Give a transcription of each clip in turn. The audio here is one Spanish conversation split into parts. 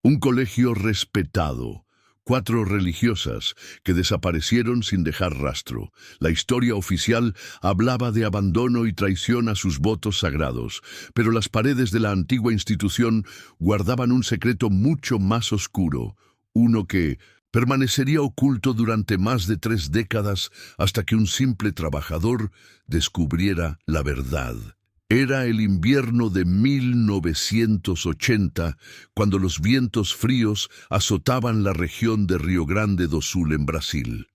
Un colegio respetado. Cuatro religiosas que desaparecieron sin dejar rastro. La historia oficial hablaba de abandono y traición a sus votos sagrados, pero las paredes de la antigua institución guardaban un secreto mucho más oscuro, uno que permanecería oculto durante más de 3 décadas hasta que un simple trabajador descubriera la verdad. Era el invierno de 1980, cuando los vientos fríos azotaban la región de Rio Grande do Sul en Brasil.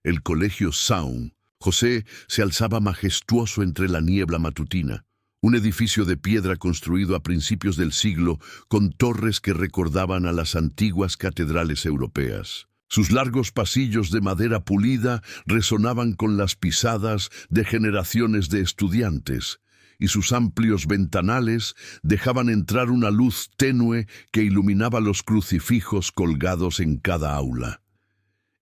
El colegio São José se alzaba majestuoso entre la niebla matutina, un edificio de piedra construido a principios del siglo con torres que recordaban a las antiguas catedrales europeas. Sus largos pasillos de madera pulida resonaban con las pisadas de generaciones de estudiantes, y sus amplios ventanales dejaban entrar una luz tenue que iluminaba los crucifijos colgados en cada aula.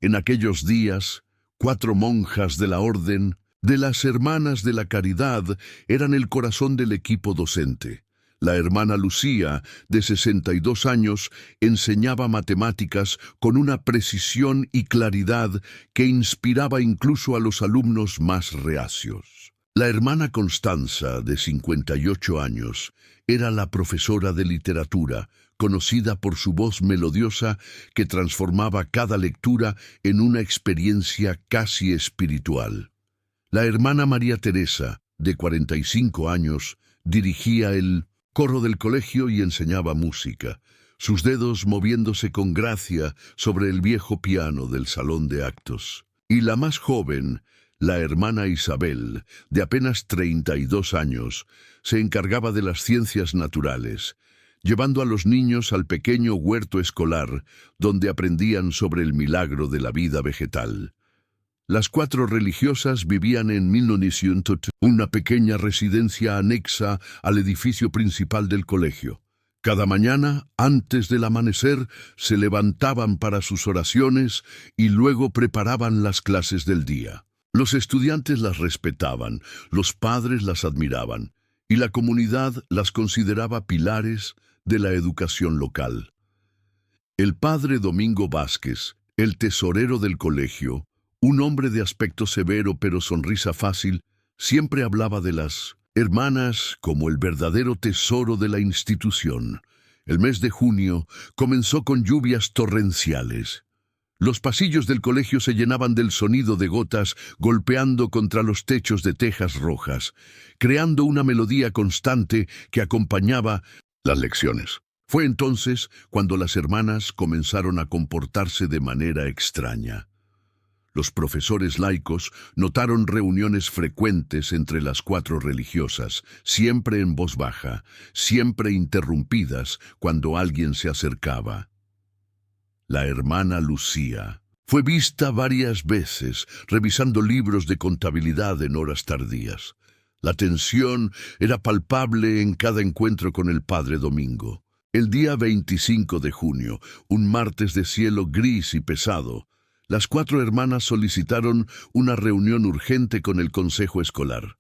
En aquellos días, 4 monjas de la Orden de las Hermanas de la Caridad eran el corazón del equipo docente. La hermana Lucía, de 62 años, enseñaba matemáticas con una precisión y claridad que inspiraba incluso a los alumnos más reacios. La hermana Constanza, de 58 años, era la profesora de literatura, conocida por su voz melodiosa que transformaba cada lectura en una experiencia casi espiritual. La hermana María Teresa, de 45 años, dirigía el coro del colegio y enseñaba música, sus dedos moviéndose con gracia sobre el viejo piano del salón de actos. Y la más joven, la hermana Isabel, de apenas 32 años, se encargaba de las ciencias naturales, llevando a los niños al pequeño huerto escolar, donde aprendían sobre el milagro de la vida vegetal. Las 4 religiosas vivían en Milnonisjuntot, una pequeña residencia anexa al edificio principal del colegio. Cada mañana, antes del amanecer, se levantaban para sus oraciones y luego preparaban las clases del día. Los estudiantes las respetaban, los padres las admiraban, y la comunidad las consideraba pilares de la educación local. El padre Domingo Vázquez, el tesorero del colegio, un hombre de aspecto severo pero sonrisa fácil, siempre hablaba de las hermanas como el verdadero tesoro de la institución. El mes de junio comenzó con lluvias torrenciales. Los pasillos del colegio se llenaban del sonido de gotas golpeando contra los techos de tejas rojas, creando una melodía constante que acompañaba las lecciones. Fue entonces cuando las hermanas comenzaron a comportarse de manera extraña. Los profesores laicos notaron reuniones frecuentes entre las 4 religiosas, siempre en voz baja, siempre interrumpidas cuando alguien se acercaba. La hermana Lucía fue vista varias veces revisando libros de contabilidad en horas tardías. La tensión era palpable en cada encuentro con el padre Domingo. El día 25 de junio, un martes de cielo gris y pesado, las 4 hermanas solicitaron una reunión urgente con el consejo escolar.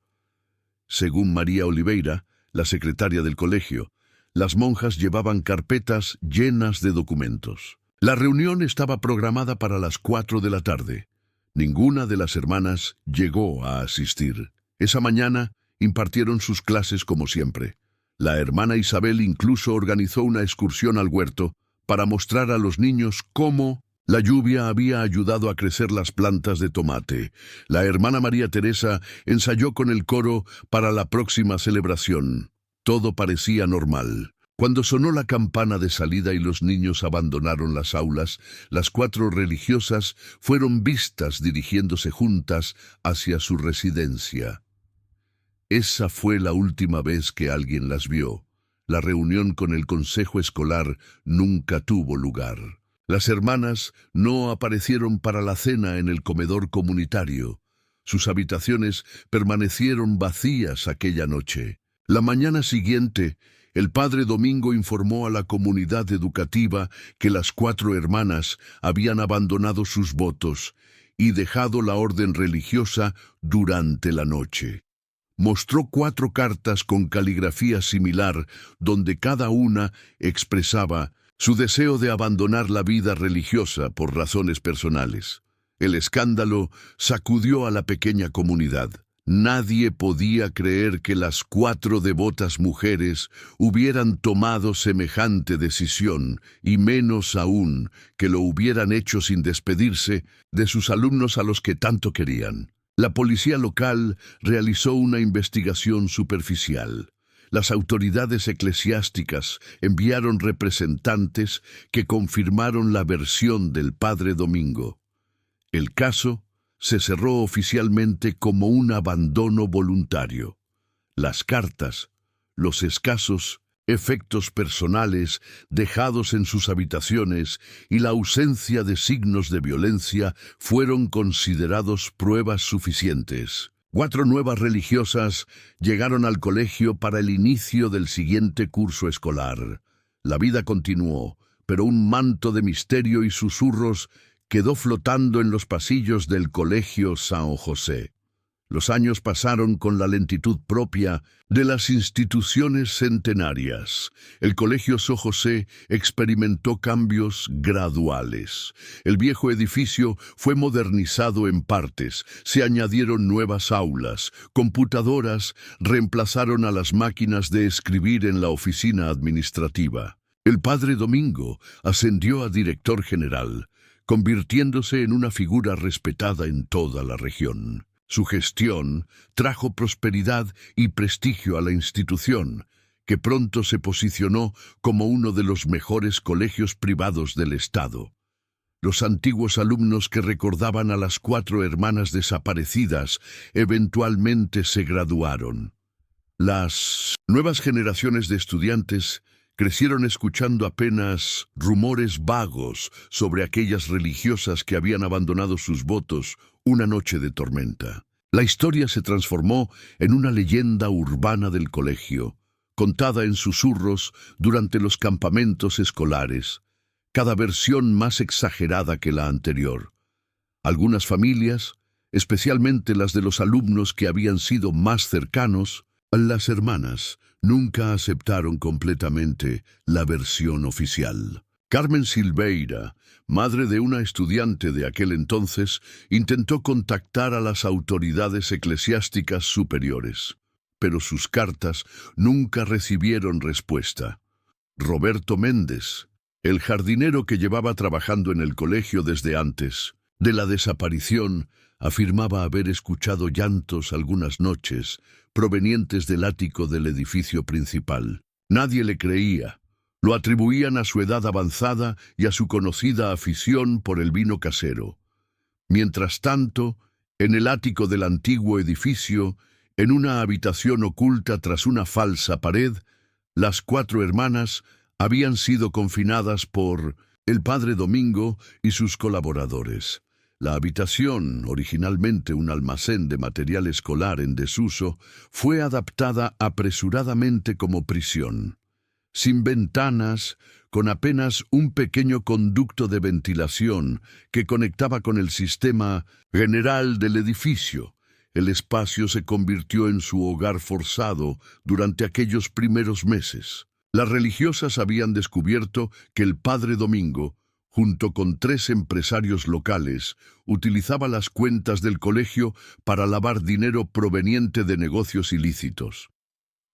Según María Oliveira, la secretaria del colegio, las monjas llevaban carpetas llenas de documentos. La reunión estaba programada para las 4 de la tarde. Ninguna de las hermanas llegó a asistir. Esa mañana impartieron sus clases como siempre. La hermana Isabel incluso organizó una excursión al huerto para mostrar a los niños cómo la lluvia había ayudado a crecer las plantas de tomate. La hermana María Teresa ensayó con el coro para la próxima celebración. Todo parecía normal. Cuando sonó la campana de salida y los niños abandonaron las aulas, las 4 religiosas fueron vistas dirigiéndose juntas hacia su residencia. Esa fue la última vez que alguien las vio. La reunión con el consejo escolar nunca tuvo lugar. Las hermanas no aparecieron para la cena en el comedor comunitario. Sus habitaciones permanecieron vacías aquella noche. La mañana siguiente, el padre Domingo informó a la comunidad educativa que las 4 hermanas habían abandonado sus votos y dejado la orden religiosa durante la noche. Mostró 4 cartas con caligrafía similar, donde cada una expresaba su deseo de abandonar la vida religiosa por razones personales. El escándalo sacudió a la pequeña comunidad. Nadie podía creer que las 4 devotas mujeres hubieran tomado semejante decisión, y menos aún que lo hubieran hecho sin despedirse de sus alumnos a los que tanto querían. La policía local realizó una investigación superficial. Las autoridades eclesiásticas enviaron representantes que confirmaron la versión del padre Domingo. El caso se cerró oficialmente como un abandono voluntario. Las cartas, los escasos efectos personales dejados en sus habitaciones y la ausencia de signos de violencia fueron considerados pruebas suficientes. 4 nuevas religiosas llegaron al colegio para el inicio del siguiente curso escolar. La vida continuó, pero un manto de misterio y susurros quedó flotando en los pasillos del Colegio San José. Los años pasaron con la lentitud propia de las instituciones centenarias. El Colegio San José experimentó cambios graduales. El viejo edificio fue modernizado en partes, se añadieron nuevas aulas, computadoras reemplazaron a las máquinas de escribir en la oficina administrativa. El padre Domingo ascendió a director general, convirtiéndose en una figura respetada en toda la región. Su gestión trajo prosperidad y prestigio a la institución, que pronto se posicionó como uno de los mejores colegios privados del estado. Los antiguos alumnos que recordaban a las 4 hermanas desaparecidas eventualmente se graduaron. Las nuevas generaciones de estudiantes crecieron escuchando apenas rumores vagos sobre aquellas religiosas que habían abandonado sus votos una noche de tormenta. La historia se transformó en una leyenda urbana del colegio, contada en susurros durante los campamentos escolares, cada versión más exagerada que la anterior. Algunas familias, especialmente las de los alumnos que habían sido más cercanos, las hermanas, nunca aceptaron completamente la versión oficial. Carmen Silveira, madre de una estudiante de aquel entonces, intentó contactar a las autoridades eclesiásticas superiores, pero sus cartas nunca recibieron respuesta. Roberto Méndez, el jardinero que llevaba trabajando en el colegio desde antes de la desaparición, afirmaba haber escuchado llantos algunas noches provenientes del ático del edificio principal. Nadie le creía. Lo atribuían a su edad avanzada y a su conocida afición por el vino casero. Mientras tanto, en el ático del antiguo edificio, en una habitación oculta tras una falsa pared, las 4 hermanas habían sido confinadas por el padre Domingo y sus colaboradores. La habitación, originalmente un almacén de material escolar en desuso, fue adaptada apresuradamente como prisión. Sin ventanas, con apenas un pequeño conducto de ventilación que conectaba con el sistema general del edificio, el espacio se convirtió en su hogar forzado durante aquellos primeros meses. Las religiosas habían descubierto que el padre Domingo, junto con 3 empresarios locales, utilizaba las cuentas del colegio para lavar dinero proveniente de negocios ilícitos.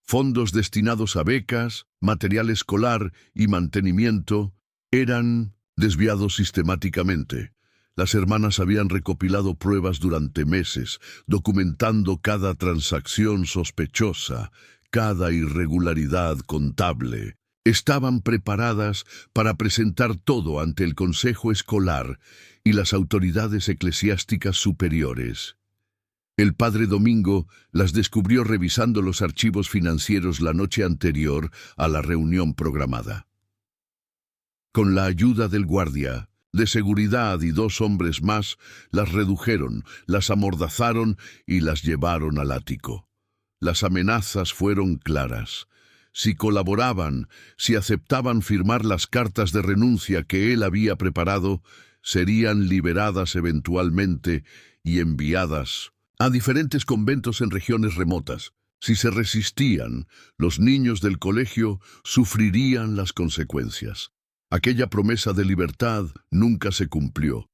Fondos destinados a becas, material escolar y mantenimiento eran desviados sistemáticamente. Las hermanas habían recopilado pruebas durante meses, documentando cada transacción sospechosa, cada irregularidad contable. Estaban preparadas para presentar todo ante el Consejo Escolar y las autoridades eclesiásticas superiores. El padre Domingo las descubrió revisando los archivos financieros la noche anterior a la reunión programada. Con la ayuda del guardia de seguridad y 2 hombres más, las redujeron, las amordazaron y las llevaron al ático. Las amenazas fueron claras. Si colaboraban, si aceptaban firmar las cartas de renuncia que él había preparado, serían liberadas eventualmente y enviadas a diferentes conventos en regiones remotas. Si se resistían, los niños del colegio sufrirían las consecuencias. Aquella promesa de libertad nunca se cumplió.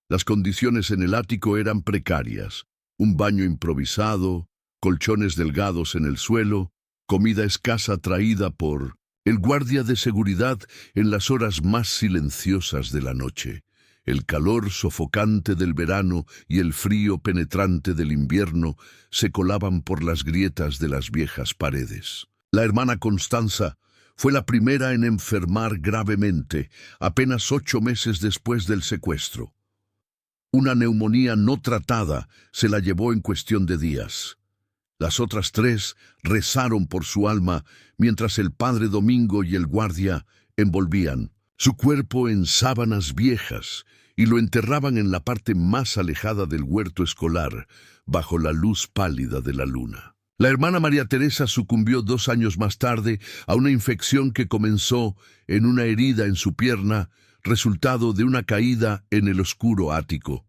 Las condiciones en el ático eran precarias. Un baño improvisado, colchones delgados en el suelo, comida escasa traída por el guardia de seguridad en las horas más silenciosas de la noche. El calor sofocante del verano y el frío penetrante del invierno se colaban por las grietas de las viejas paredes. La hermana Constanza fue la primera en enfermar gravemente, apenas 8 meses después del secuestro. Una neumonía no tratada se la llevó en cuestión de días. Las otras 3 rezaron por su alma mientras el padre Domingo y el guardia envolvían su cuerpo en sábanas viejas y lo enterraban en la parte más alejada del huerto escolar, bajo la luz pálida de la luna. La hermana María Teresa sucumbió 2 años más tarde a una infección que comenzó en una herida en su pierna, resultado de una caída en el oscuro ático.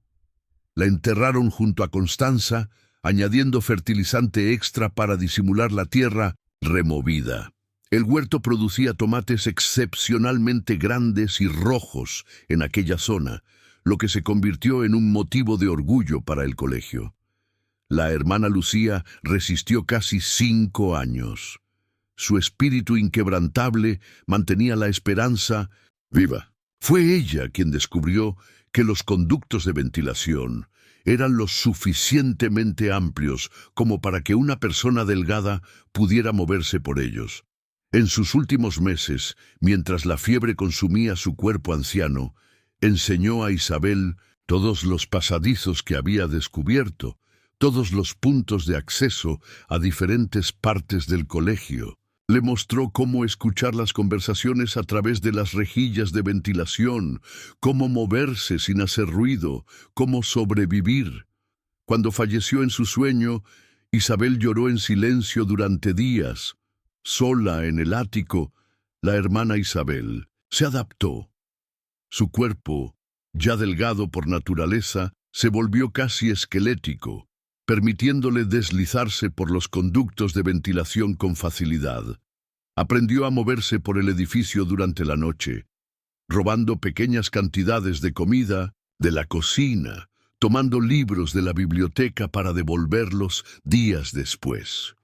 La enterraron junto a Constanza, añadiendo fertilizante extra para disimular la tierra removida. El huerto producía tomates excepcionalmente grandes y rojos en aquella zona, lo que se convirtió en un motivo de orgullo para el colegio. La hermana Lucía resistió casi 5 años. Su espíritu inquebrantable mantenía la esperanza viva. Fue ella quien descubrió que los conductos de ventilación eran lo suficientemente amplios como para que una persona delgada pudiera moverse por ellos. En sus últimos meses, mientras la fiebre consumía su cuerpo anciano, enseñó a Isabel todos los pasadizos que había descubierto, todos los puntos de acceso a diferentes partes del colegio. Le mostró cómo escuchar las conversaciones a través de las rejillas de ventilación, cómo moverse sin hacer ruido, cómo sobrevivir. Cuando falleció en su sueño, Isabel lloró en silencio durante días. Sola en el ático, la hermana Isabel se adaptó. Su cuerpo, ya delgado por naturaleza, se volvió casi esquelético, permitiéndole deslizarse por los conductos de ventilación con facilidad. Aprendió a moverse por el edificio durante la noche, robando pequeñas cantidades de comida de la cocina, tomando libros de la biblioteca para devolverlos días después.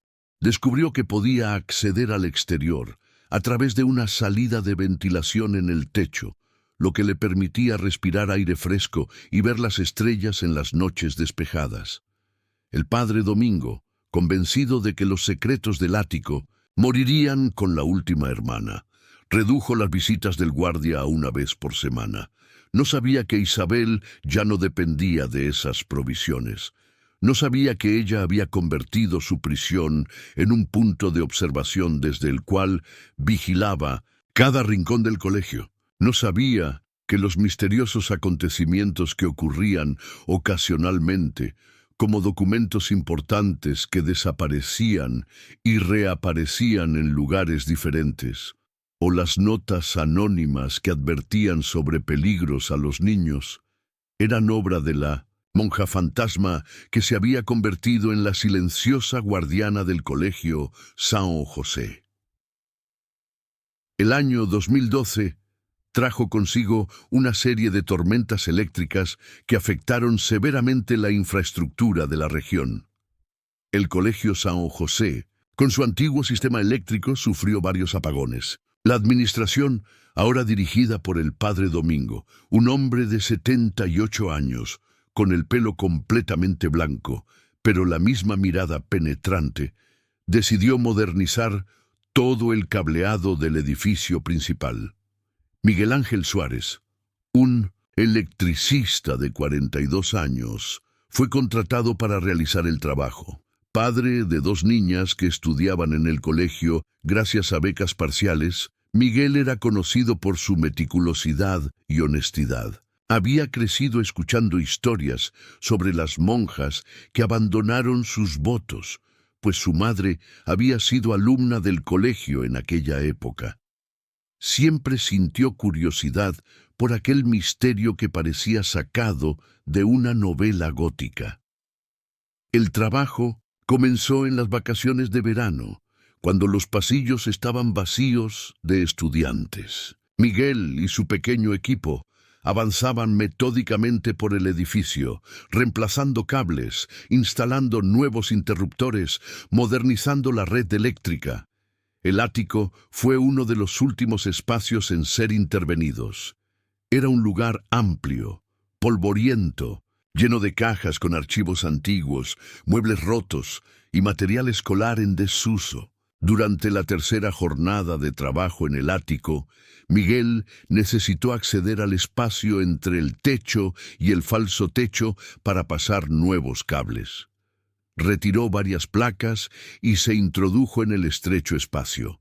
Descubrió que podía acceder al exterior a través de una salida de ventilación en el techo, lo que le permitía respirar aire fresco y ver las estrellas en las noches despejadas. El padre Domingo, convencido de que los secretos del ático morirían con la última hermana, redujo las visitas del guardia a 1 vez por semana. No sabía que Isabel ya no dependía de esas provisiones. No sabía que ella había convertido su prisión en un punto de observación desde el cual vigilaba cada rincón del colegio. No sabía que los misteriosos acontecimientos que ocurrían ocasionalmente, como documentos importantes que desaparecían y reaparecían en lugares diferentes, o las notas anónimas que advertían sobre peligros a los niños, eran obra de la monja fantasma que se había convertido en la silenciosa guardiana del colegio San José. El año 2012 trajo consigo una serie de tormentas eléctricas que afectaron severamente la infraestructura de la región. El colegio San José, con su antiguo sistema eléctrico, sufrió varios apagones. La administración, ahora dirigida por el padre Domingo, un hombre de 78 años, con el pelo completamente blanco, pero la misma mirada penetrante, decidió modernizar todo el cableado del edificio principal. Miguel Ángel Suárez, un electricista de 42 años, fue contratado para realizar el trabajo. Padre de 2 niñas que estudiaban en el colegio gracias a becas parciales, Miguel era conocido por su meticulosidad y honestidad. Había crecido escuchando historias sobre las monjas que abandonaron sus votos, pues su madre había sido alumna del colegio en aquella época. Siempre sintió curiosidad por aquel misterio que parecía sacado de una novela gótica. El trabajo comenzó en las vacaciones de verano, cuando los pasillos estaban vacíos de estudiantes. Miguel y su pequeño equipo avanzaban metódicamente por el edificio, reemplazando cables, instalando nuevos interruptores, modernizando la red eléctrica. El ático fue uno de los últimos espacios en ser intervenidos. Era un lugar amplio, polvoriento, lleno de cajas con archivos antiguos, muebles rotos y material escolar en desuso. Durante la tercera jornada de trabajo en el ático, Miguel necesitó acceder al espacio entre el techo y el falso techo para pasar nuevos cables. Retiró varias placas y se introdujo en el estrecho espacio.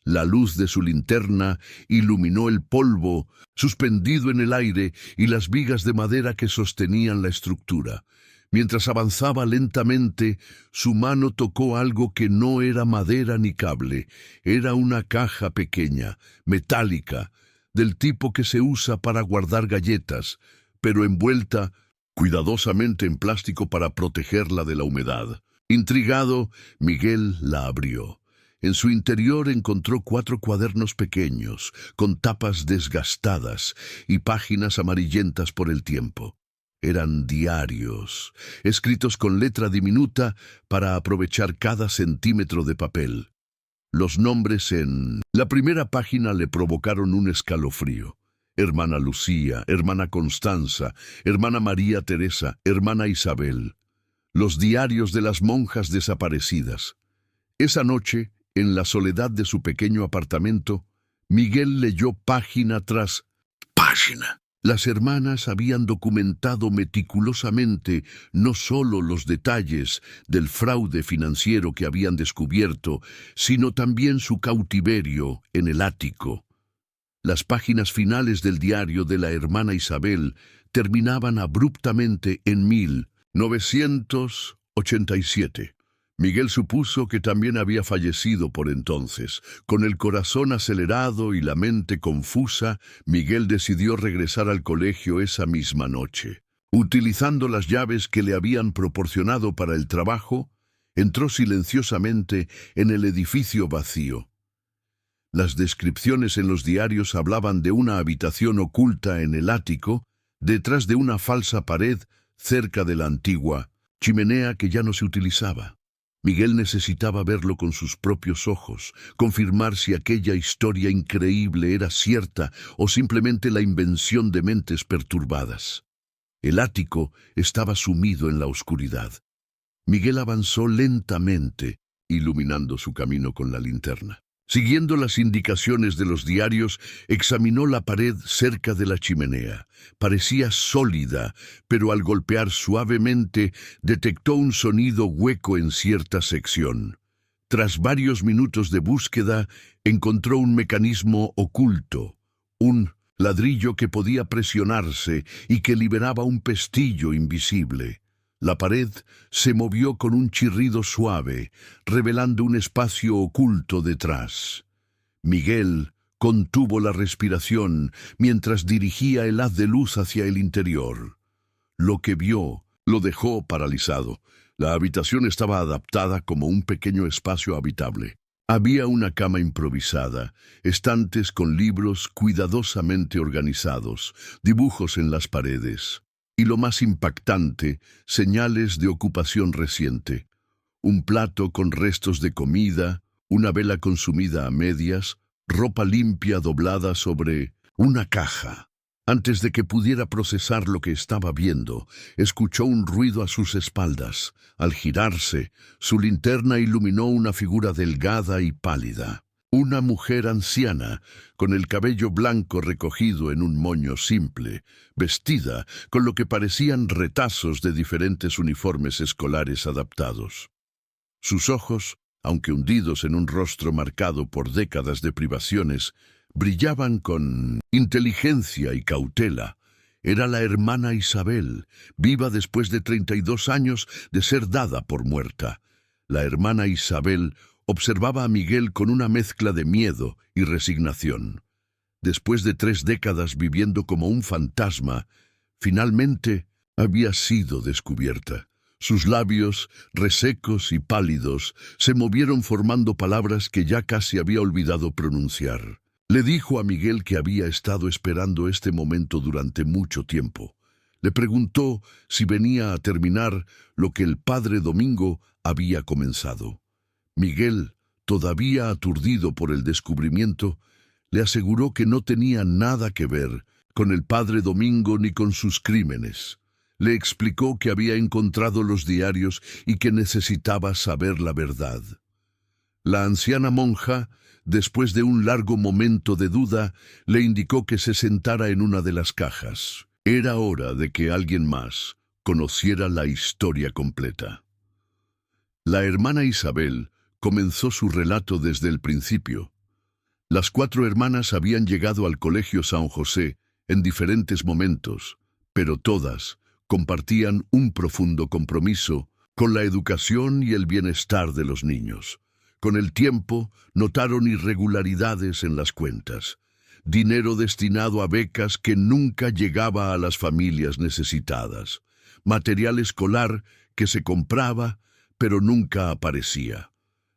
La luz de su linterna iluminó el polvo suspendido en el aire y las vigas de madera que sostenían la estructura. Mientras avanzaba lentamente, su mano tocó algo que no era madera ni cable. Era una caja pequeña, metálica, del tipo que se usa para guardar galletas, pero envuelta cuidadosamente en plástico para protegerla de la humedad. Intrigado, Miguel la abrió. En su interior encontró 4 cuadernos pequeños, con tapas desgastadas y páginas amarillentas por el tiempo. Eran diarios, escritos con letra diminuta para aprovechar cada centímetro de papel. Los nombres en la primera página le provocaron un escalofrío. Hermana Lucía, hermana Constanza, hermana María Teresa, hermana Isabel. Los diarios de las monjas desaparecidas. Esa noche, en la soledad de su pequeño apartamento, Miguel leyó página tras página. Las hermanas habían documentado meticulosamente no solo los detalles del fraude financiero que habían descubierto, sino también su cautiverio en el ático. Las páginas finales del diario de la hermana Isabel terminaban abruptamente en 1987. Miguel supuso que también había fallecido por entonces. Con el corazón acelerado y la mente confusa, Miguel decidió regresar al colegio esa misma noche. Utilizando las llaves que le habían proporcionado para el trabajo, entró silenciosamente en el edificio vacío. Las descripciones en los diarios hablaban de una habitación oculta en el ático, detrás de una falsa pared cerca de la antigua chimenea que ya no se utilizaba. Miguel necesitaba verlo con sus propios ojos, confirmar si aquella historia increíble era cierta o simplemente la invención de mentes perturbadas. El ático estaba sumido en la oscuridad. Miguel avanzó lentamente, iluminando su camino con la linterna. Siguiendo las indicaciones de los diarios, examinó la pared cerca de la chimenea. Parecía sólida, pero al golpear suavemente, detectó un sonido hueco en cierta sección. Tras varios minutos de búsqueda, encontró un mecanismo oculto, un ladrillo que podía presionarse y que liberaba un pestillo invisible. La pared se movió con un chirrido suave, revelando un espacio oculto detrás. Miguel contuvo la respiración mientras dirigía el haz de luz hacia el interior. Lo que vio lo dejó paralizado. La habitación estaba adaptada como un pequeño espacio habitable. Había una cama improvisada, estantes con libros cuidadosamente organizados, dibujos en las paredes. Y lo más impactante, señales de ocupación reciente. Un plato con restos de comida, una vela consumida a medias, ropa limpia doblada sobre una caja. Antes de que pudiera procesar lo que estaba viendo, escuchó un ruido a sus espaldas. Al girarse, su linterna iluminó una figura delgada y pálida. Una mujer anciana, con el cabello blanco recogido en un moño simple, vestida con lo que parecían retazos de diferentes uniformes escolares adaptados. Sus ojos, aunque hundidos en un rostro marcado por décadas de privaciones, brillaban con inteligencia y cautela. Era la hermana Isabel, viva después de 32 años de ser dada por muerta. La hermana Isabel observaba a Miguel con una mezcla de miedo y resignación. Después de 3 décadas viviendo como un fantasma, finalmente había sido descubierta. Sus labios, resecos y pálidos, se movieron formando palabras que ya casi había olvidado pronunciar. Le dijo a Miguel que había estado esperando este momento durante mucho tiempo. Le preguntó si venía a terminar lo que el padre Domingo había comenzado. Miguel, todavía aturdido por el descubrimiento, le aseguró que no tenía nada que ver con el padre Domingo ni con sus crímenes. Le explicó que había encontrado los diarios y que necesitaba saber la verdad. La anciana monja, después de un largo momento de duda, le indicó que se sentara en una de las cajas. Era hora de que alguien más conociera la historia completa. La hermana Isabel comenzó su relato desde el principio. Las 4 hermanas habían llegado al Colegio San José en diferentes momentos, pero todas compartían un profundo compromiso con la educación y el bienestar de los niños. Con el tiempo, notaron irregularidades en las cuentas, dinero destinado a becas que nunca llegaba a las familias necesitadas, material escolar que se compraba pero nunca aparecía,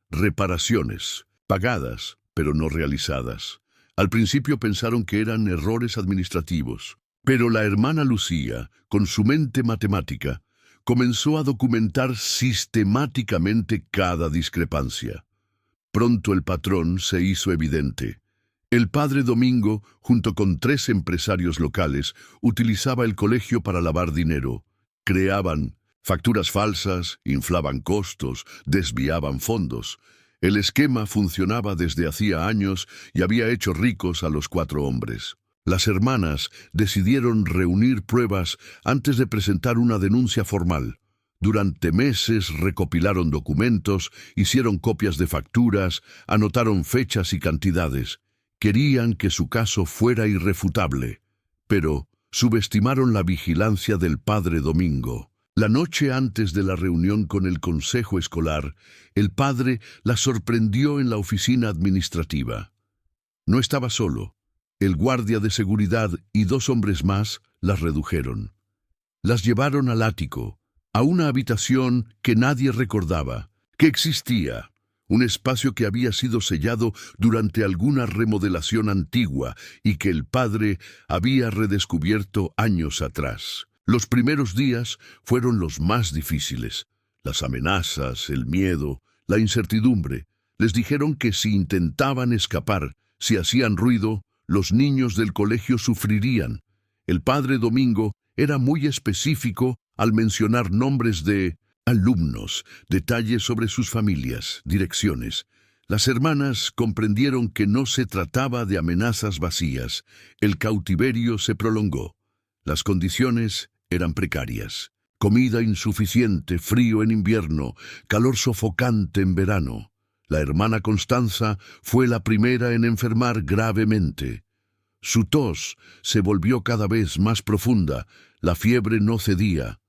reparaciones pagadas pero no realizadas. Al principio pensaron que eran errores administrativos, pero la hermana Lucía, con su mente matemática, comenzó a documentar sistemáticamente cada discrepancia. Pronto el patrón se hizo evidente. El padre Domingo, junto con 3 empresarios locales, utilizaba el colegio para lavar dinero. Creaban facturas falsas, inflaban costos, desviaban fondos. El esquema funcionaba desde hacía años y había hecho ricos a los 4 hombres. Las hermanas decidieron reunir pruebas antes de presentar una denuncia formal. Durante meses recopilaron documentos, hicieron copias de facturas, anotaron fechas y cantidades. Querían que su caso fuera irrefutable, pero subestimaron la vigilancia del padre Domingo. La noche antes de la reunión con el consejo escolar, el padre la sorprendió en la oficina administrativa. No estaba solo. El guardia de seguridad y 2 hombres más las redujeron. Las llevaron al ático, a una habitación que nadie recordaba que existía, un espacio que había sido sellado durante alguna remodelación antigua y que el padre había redescubierto años atrás. Los primeros días fueron los más difíciles. Las amenazas, el miedo, la incertidumbre. Les dijeron que si intentaban escapar, si hacían ruido, los niños del colegio sufrirían. El padre Domingo era muy específico al mencionar nombres de alumnos, detalles sobre sus familias, direcciones. Las hermanas comprendieron que no se trataba de amenazas vacías. El cautiverio se prolongó. Las condiciones eran precarias. Comida insuficiente, frío en invierno, calor sofocante en verano. La hermana Constanza fue la primera en enfermar gravemente. Su tos se volvió cada vez más profunda, la fiebre no cedía.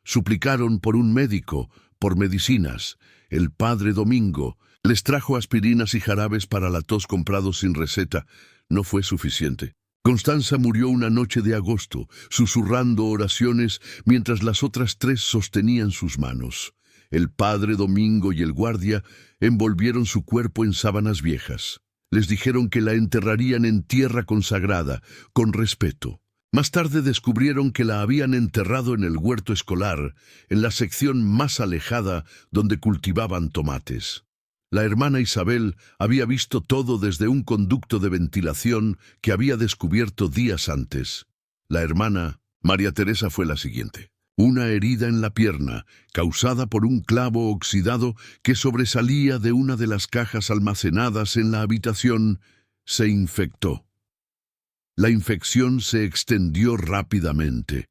Suplicaron por un médico, por medicinas. El padre Domingo les trajo aspirinas y jarabes para la tos comprados sin receta. No fue suficiente. Constanza murió una noche de agosto, susurrando oraciones mientras las otras 3 sostenían sus manos. El padre Domingo y el guardia envolvieron su cuerpo en sábanas viejas. Les dijeron que la enterrarían en tierra consagrada, con respeto. Más tarde descubrieron que la habían enterrado en el huerto escolar, en la sección más alejada donde cultivaban tomates. La hermana Isabel había visto todo desde un conducto de ventilación que había descubierto días antes. La hermana María Teresa fue la siguiente. Una herida en la pierna, causada por un clavo oxidado que sobresalía de una de las cajas almacenadas en la habitación, se infectó. La infección se extendió rápidamente.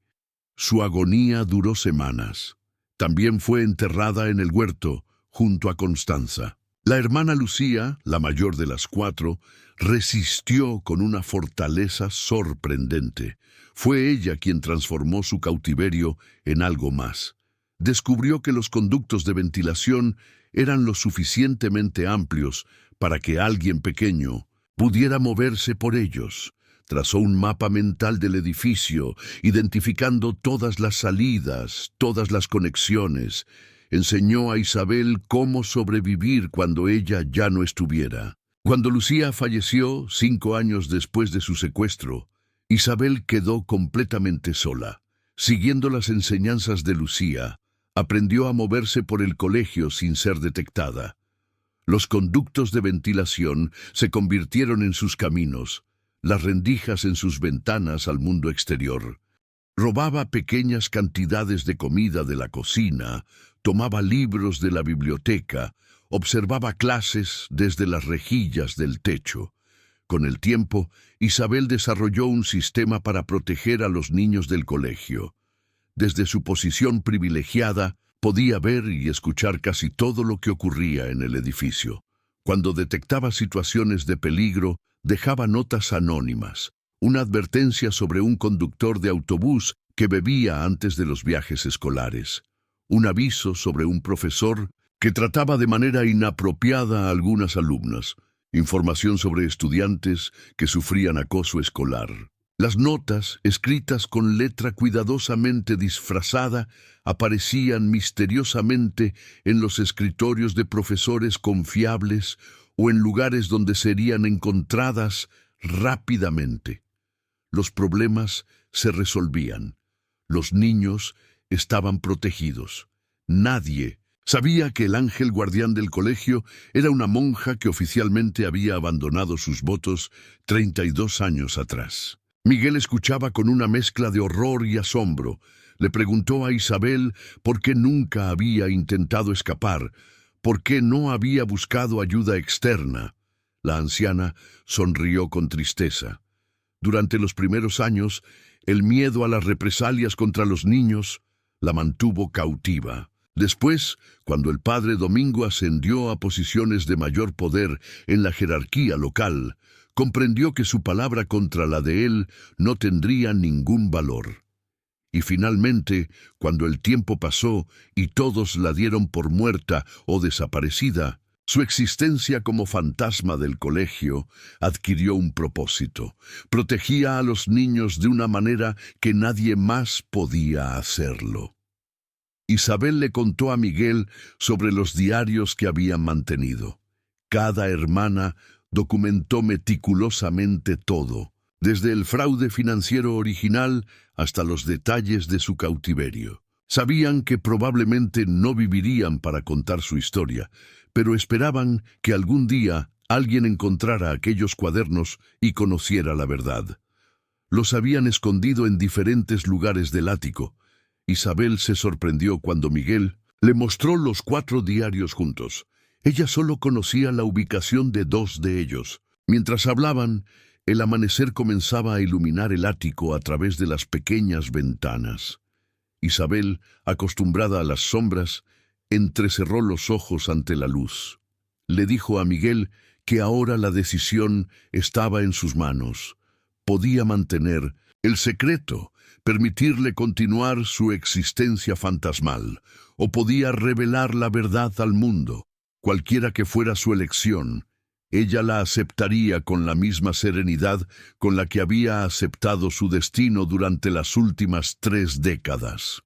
Su agonía duró semanas. También fue enterrada en el huerto, junto a Constanza. La hermana Lucía, la mayor de las 4, resistió con una fortaleza sorprendente. Fue ella quien transformó su cautiverio en algo más. Descubrió que los conductos de ventilación eran lo suficientemente amplios para que alguien pequeño pudiera moverse por ellos. Trazó un mapa mental del edificio, identificando todas las salidas, todas las conexiones. Enseñó a Isabel cómo sobrevivir cuando ella ya no estuviera. Cuando Lucía falleció 5 años después de su secuestro, Isabel quedó completamente sola. Siguiendo las enseñanzas de Lucía, aprendió a moverse por el colegio sin ser detectada. Los conductos de ventilación se convirtieron en sus caminos, las rendijas en sus ventanas al mundo exterior. Robaba pequeñas cantidades de comida de la cocina, tomaba libros de la biblioteca, observaba clases desde las rejillas del techo. Con el tiempo, Isabel desarrolló un sistema para proteger a los niños del colegio. Desde su posición privilegiada, podía ver y escuchar casi todo lo que ocurría en el edificio. Cuando detectaba situaciones de peligro, dejaba notas anónimas, una advertencia sobre un conductor de autobús que bebía antes de los viajes escolares, un aviso sobre un profesor que trataba de manera inapropiada a algunas alumnas, información sobre estudiantes que sufrían acoso escolar. Las notas, escritas con letra cuidadosamente disfrazada, aparecían misteriosamente en los escritorios de profesores confiables o en lugares donde serían encontradas rápidamente. Los problemas se resolvían. Los niños estaban protegidos. Nadie sabía que el ángel guardián del colegio era una monja que oficialmente había abandonado sus votos 32 años atrás. Miguel escuchaba con una mezcla de horror y asombro. Le preguntó a Isabel por qué nunca había intentado escapar, por qué no había buscado ayuda externa. La anciana sonrió con tristeza. Durante los primeros años, el miedo a las represalias contra los niños la mantuvo cautiva. Después, cuando el padre Domingo ascendió a posiciones de mayor poder en la jerarquía local, comprendió que su palabra contra la de él no tendría ningún valor. Y finalmente, cuando el tiempo pasó y todos la dieron por muerta o desaparecida, su existencia como fantasma del colegio adquirió un propósito. Protegía a los niños de una manera que nadie más podía hacerlo. Isabel le contó a Miguel sobre los diarios que habían mantenido. Cada hermana documentó meticulosamente todo, desde el fraude financiero original hasta los detalles de su cautiverio. Sabían que probablemente no vivirían para contar su historia, pero esperaban que algún día alguien encontrara aquellos cuadernos y conociera la verdad. Los habían escondido en diferentes lugares del ático. Isabel se sorprendió cuando Miguel le mostró los 4 diarios juntos. Ella solo conocía la ubicación de 2 de ellos. Mientras hablaban, el amanecer comenzaba a iluminar el ático a través de las pequeñas ventanas. Isabel, acostumbrada a las sombras, entrecerró los ojos ante la luz. Le dijo a Miguel que ahora la decisión estaba en sus manos. Podía mantener el secreto, permitirle continuar su existencia fantasmal, o podía revelar la verdad al mundo. Cualquiera que fuera su elección, ella la aceptaría con la misma serenidad con la que había aceptado su destino durante las últimas 3 décadas.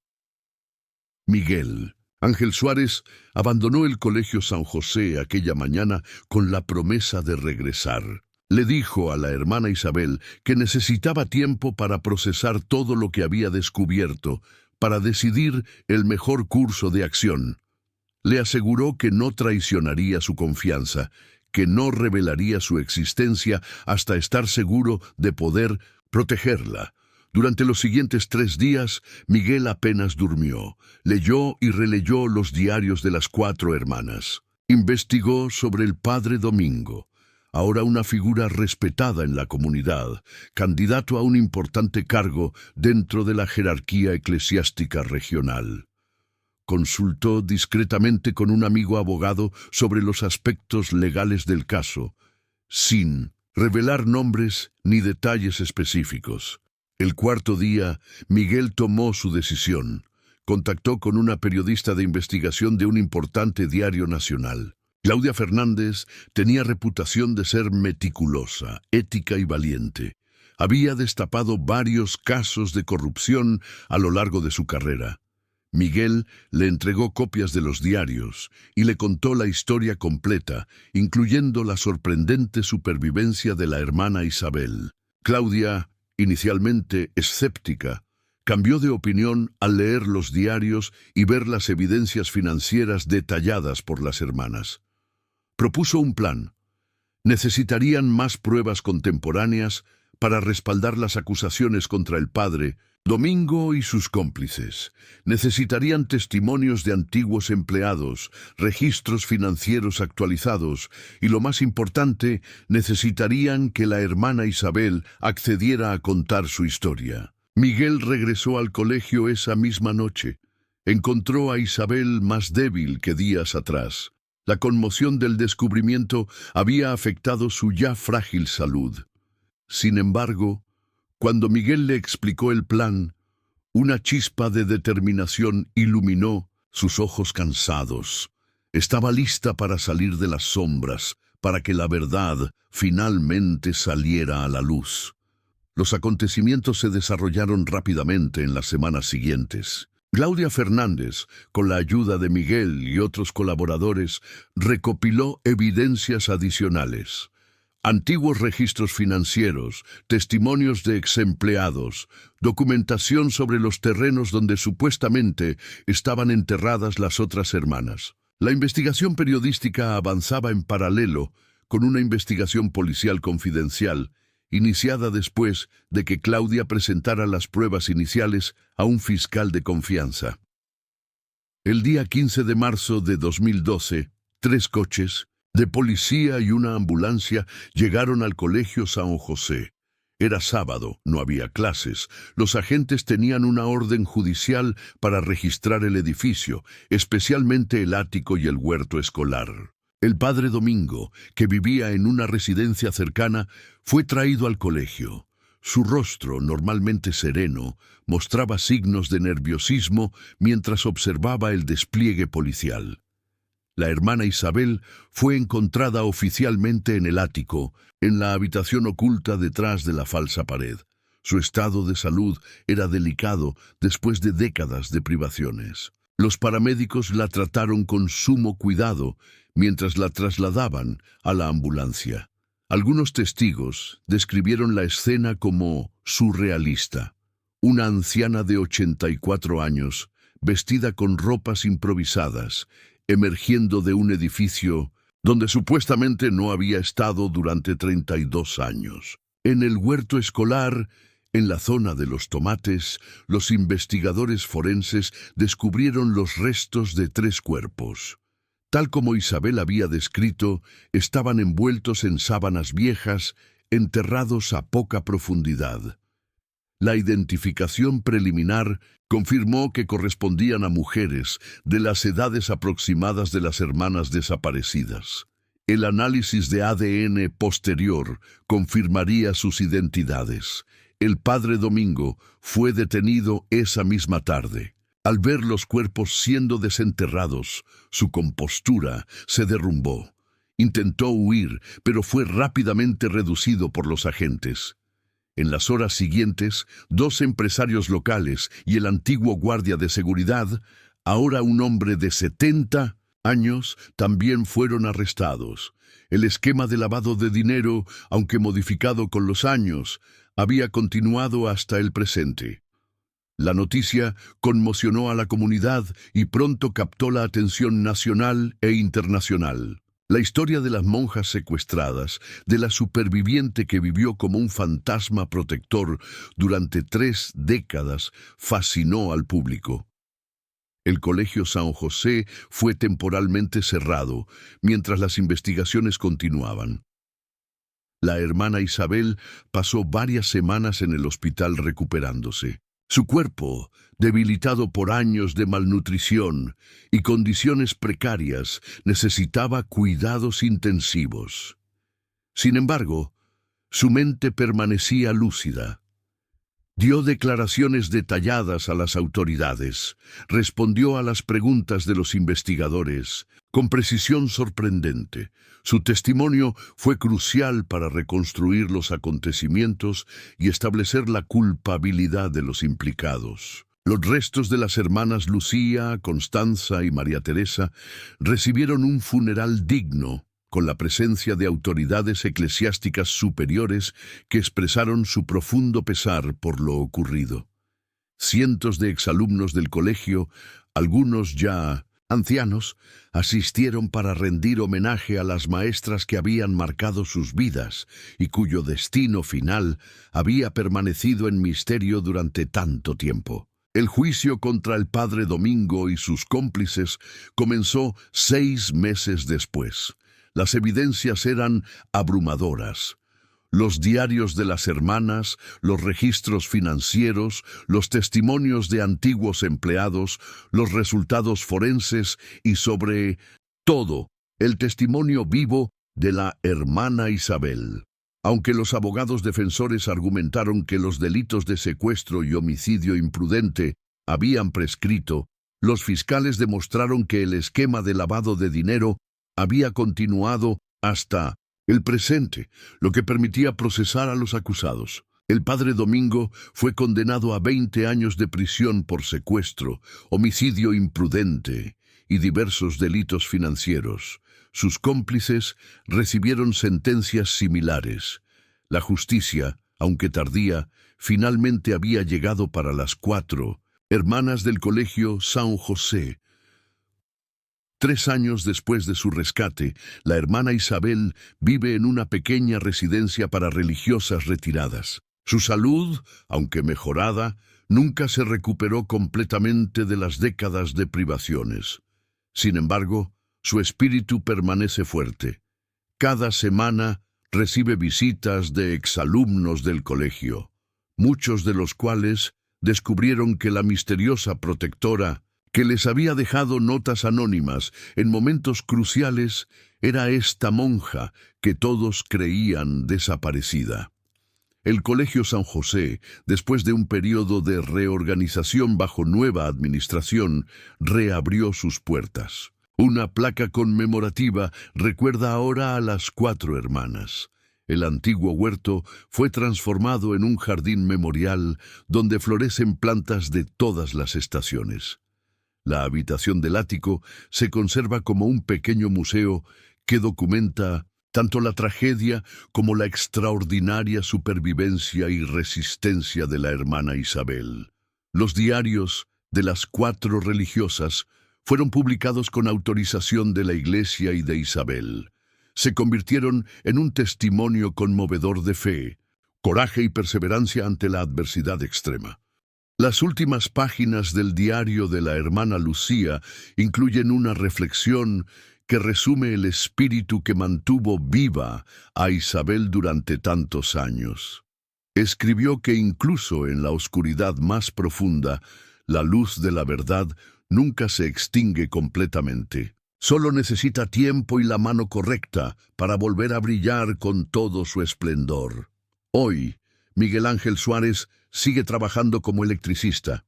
Miguel Ángel Suárez abandonó el Colegio San José aquella mañana con la promesa de regresar. Le dijo a la hermana Isabel que necesitaba tiempo para procesar todo lo que había descubierto, para decidir el mejor curso de acción. Le aseguró que no traicionaría su confianza, que no revelaría su existencia hasta estar seguro de poder protegerla. Durante los siguientes 3 días, Miguel apenas durmió. Leyó y releyó los diarios de las 4 hermanas. Investigó sobre el padre Domingo, ahora una figura respetada en la comunidad, candidato a un importante cargo dentro de la jerarquía eclesiástica regional. Consultó discretamente con un amigo abogado sobre los aspectos legales del caso, sin revelar nombres ni detalles específicos. El 4.º día, Miguel tomó su decisión. Contactó con una periodista de investigación de un importante diario nacional. Claudia Fernández tenía reputación de ser meticulosa, ética y valiente. Había destapado varios casos de corrupción a lo largo de su carrera. Miguel le entregó copias de los diarios y le contó la historia completa, incluyendo la sorprendente supervivencia de la hermana Isabel. Claudia, inicialmente escéptica, cambió de opinión al leer los diarios y ver las evidencias financieras detalladas por las hermanas. Propuso un plan. Necesitarían más pruebas contemporáneas para respaldar las acusaciones contra el padre, Domingo y sus cómplices. Necesitarían testimonios de antiguos empleados, registros financieros actualizados y, lo más importante, necesitarían que la hermana Isabel accediera a contar su historia. Miguel regresó al colegio esa misma noche. Encontró a Isabel más débil que días atrás. La conmoción del descubrimiento había afectado su ya frágil salud. Sin embargo, cuando Miguel le explicó el plan, una chispa de determinación iluminó sus ojos cansados. Estaba lista para salir de las sombras, para que la verdad finalmente saliera a la luz. Los acontecimientos se desarrollaron rápidamente en las semanas siguientes. Claudia Fernández, con la ayuda de Miguel y otros colaboradores, recopiló evidencias adicionales. Antiguos registros financieros, testimonios de exempleados, documentación sobre los terrenos donde supuestamente estaban enterradas las otras hermanas. La investigación periodística avanzaba en paralelo con una investigación policial confidencial, iniciada después de que Claudia presentara las pruebas iniciales a un fiscal de confianza. El día 15 de marzo de 2012, 3 coches de policía y una ambulancia llegaron al Colegio San José. Era sábado, no había clases. Los agentes tenían una orden judicial para registrar el edificio, especialmente el ático y el huerto escolar. El padre Domingo, que vivía en una residencia cercana, fue traído al colegio. Su rostro, normalmente sereno, mostraba signos de nerviosismo mientras observaba el despliegue policial. La hermana Isabel fue encontrada oficialmente en el ático, en la habitación oculta detrás de la falsa pared. Su estado de salud era delicado después de décadas de privaciones. Los paramédicos la trataron con sumo cuidado mientras la trasladaban a la ambulancia. Algunos testigos describieron la escena como surrealista. Una anciana de 84 años, vestida con ropas improvisadas, emergiendo de un edificio donde supuestamente no había estado durante 32 años. En el huerto escolar, en la zona de los tomates, los investigadores forenses descubrieron los restos de 3 cuerpos. Tal como Isabel había descrito, estaban envueltos en sábanas viejas, enterrados a poca profundidad. La identificación preliminar confirmó que correspondían a mujeres de las edades aproximadas de las hermanas desaparecidas. El análisis de ADN posterior confirmaría sus identidades. El padre Domingo fue detenido esa misma tarde. Al ver los cuerpos siendo desenterrados, su compostura se derrumbó. Intentó huir, pero fue rápidamente reducido por los agentes. En las horas siguientes, 2 empresarios locales y el antiguo guardia de seguridad, ahora un hombre de 70 años, también fueron arrestados. El esquema de lavado de dinero, aunque modificado con los años, había continuado hasta el presente. La noticia conmocionó a la comunidad y pronto captó la atención nacional e internacional. La historia de las monjas secuestradas, de la superviviente que vivió como un fantasma protector durante 3 décadas, fascinó al público. El Colegio San José fue temporalmente cerrado mientras las investigaciones continuaban. La hermana Isabel pasó varias semanas en el hospital recuperándose. Su cuerpo, debilitado por años de malnutrición y condiciones precarias, necesitaba cuidados intensivos. Sin embargo, su mente permanecía lúcida. Dio declaraciones detalladas a las autoridades, respondió a las preguntas de los investigadores con precisión sorprendente. Su testimonio fue crucial para reconstruir los acontecimientos y establecer la culpabilidad de los implicados. Los restos de las hermanas Lucía, Constanza y María Teresa recibieron un funeral digno, con la presencia de autoridades eclesiásticas superiores que expresaron su profundo pesar por lo ocurrido. Cientos de exalumnos del colegio, algunos ya ancianos, asistieron para rendir homenaje a las maestras que habían marcado sus vidas y cuyo destino final había permanecido en misterio durante tanto tiempo. El juicio contra el padre Domingo y sus cómplices comenzó 6 meses después. Las evidencias eran abrumadoras. Los diarios de las hermanas, los registros financieros, los testimonios de antiguos empleados, los resultados forenses y, sobre todo, el testimonio vivo de la hermana Isabel. Aunque los abogados defensores argumentaron que los delitos de secuestro y homicidio imprudente habían prescrito, los fiscales demostraron que el esquema de lavado de dinero había continuado hasta el presente, lo que permitía procesar a los acusados. El padre Domingo fue condenado a 20 años de prisión por secuestro, homicidio imprudente y diversos delitos financieros. Sus cómplices recibieron sentencias similares. La justicia, aunque tardía, finalmente había llegado para las 4 hermanas del colegio San José. 3 años después de su rescate, la hermana Isabel vive en una pequeña residencia para religiosas retiradas. Su salud, aunque mejorada, nunca se recuperó completamente de las décadas de privaciones. Sin embargo, su espíritu permanece fuerte. Cada semana recibe visitas de exalumnos del colegio, muchos de los cuales descubrieron que la misteriosa protectora que les había dejado notas anónimas en momentos cruciales era esta monja que todos creían desaparecida. El Colegio San José, después de un periodo de reorganización bajo nueva administración, reabrió sus puertas. Una placa conmemorativa recuerda ahora a las 4 hermanas. El antiguo huerto fue transformado en un jardín memorial donde florecen plantas de todas las estaciones. La habitación del ático se conserva como un pequeño museo que documenta tanto la tragedia como la extraordinaria supervivencia y resistencia de la hermana Isabel. Los diarios de las 4 religiosas fueron publicados con autorización de la Iglesia y de Isabel. Se convirtieron en un testimonio conmovedor de fe, coraje y perseverancia ante la adversidad extrema. Las últimas páginas del diario de la hermana Lucía incluyen una reflexión que resume el espíritu que mantuvo viva a Isabel durante tantos años. Escribió que incluso en la oscuridad más profunda, la luz de la verdad nunca se extingue completamente. Solo necesita tiempo y la mano correcta para volver a brillar con todo su esplendor. Hoy, Miguel Ángel Suárez sigue trabajando como electricista.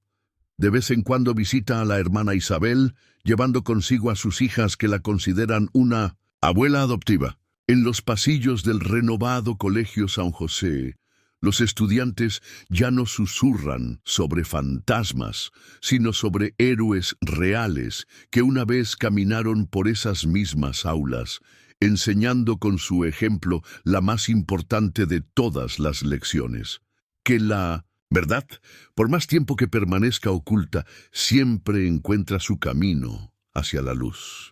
De vez en cuando visita a la hermana Isabel, llevando consigo a sus hijas que la consideran una abuela adoptiva. En los pasillos del renovado Colegio San José, los estudiantes ya no susurran sobre fantasmas, sino sobre héroes reales que una vez caminaron por esas mismas aulas, enseñando con su ejemplo la más importante de todas las lecciones: que la verdad, por más tiempo que permanezca oculta, siempre encuentra su camino hacia la luz.